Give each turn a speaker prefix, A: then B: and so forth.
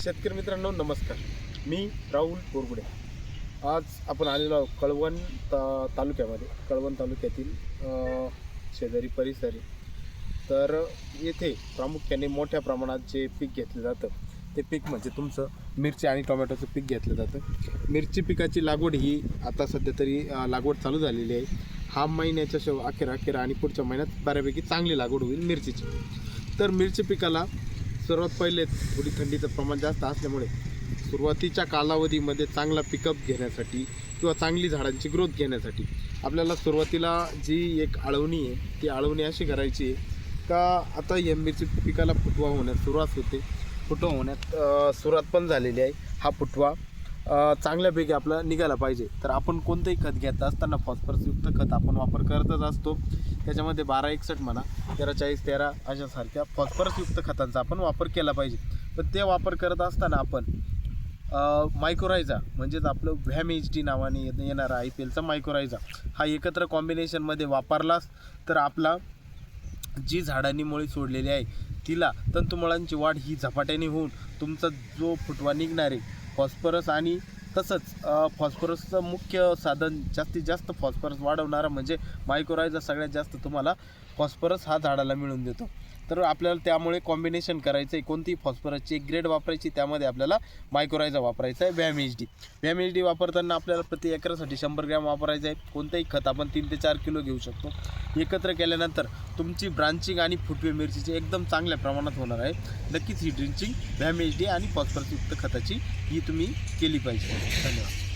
A: शेतकरी मित्रांनो नमस्कार. मी राहुल बोरगुडे. आज आपण आलेलो आहोत कळवण तालुक्यामध्ये, कळवण तालुक्यातील शेजारी परिसर आहे. तर येथे प्रामुख्याने मोठ्या प्रमाणात जे पीक घेतलं जातं ते पीक म्हणजे तुमचं मिरची आणि टोमॅटोचं पीक घेतलं जातं. मिरची पिकाची लागवड ही आता सध्या तरी लागवड चालू झालेली आहे. हा महिन्याच्या अखेर आणि पुढच्या महिन्यात बऱ्यापैकी चांगली लागवड होईल मिरचीची. तर मिरची पिकाला सर्वात पहिले थोडी थंडीचं प्रमाण जास्त असल्यामुळे सुरुवातीच्या कालावधीमध्ये चांगला पिकअप घेण्यासाठी किंवा चांगली झाडांची ग्रोथ घेण्यासाठी आपल्याला सुरुवातीला जी एक आळवणी आहे ती आळवणी अशी करायची आहे का आता या मिरची पिकाला फुटवा होण्यास सुरुवात होते. फुटवा होण्यात सुरुवात पण झालेली आहे. हा फुटवा चांगल्यापैकी आपला निघाला पाहिजे. तर आपण कोणतंही खत घेत असताना फॉस्फरसयुक्त खत आपण वापर करतच असतो. त्याच्यामध्ये 1261 म्हणा, 134013 अशासारख्या फॉस्फरसयुक्त खतांचा आपण वापर केला पाहिजे. पण ते वापर करत असताना आपण मायक्रोरायझा म्हणजेच आपलं व्हॅम HD नावाने येणारा IPLचा मायक्रोरायझा हा एकत्र कॉम्बिनेशनमध्ये वापरलास तर आपला जी झाडांनी मुळी सोडलेली आहे तिला तंतुमुळांची वाढ ही झपाट्याने होऊन तुमचा जो फुटवा निघणार आहे फॉस्फरस आणि तसंच फॉस्फरसचं मुख्य साधन जास्तीत जास्त फॉस्फरस वाढवणारा म्हणजे मायक्रोरायझा सगळ्यात जास्त तुम्हाला फॉस्फरस हा झाडाला मिळून देतो. तर आपल्याला त्यामुळे कॉम्बिनेशन करायचं आहे. कोणती फॉस्फरसची एक ग्रेड वापरायची, त्यामध्ये आपल्याला मायक्रोरायझा वापरायचा आहे. व्हॅम HD वापरताना आपल्याला प्रति एकरासाठी 100 ग्रॅम वापरायचं आहे. कोणतंही खत आपण 3 ते 4 किलो घेऊ शकतो. एकत्र केल्यानंतर तुमची ब्रांचिंग आणि फुटवे मिरचीची एकदम चांगल्या प्रमाणात होणार आहे. नक्कीच ही ड्रिंचिंग व्हॅम HD आणि फॉस्फरसयुक्त खताची ही तुम्ही केली पाहिजे. धन्यवाद.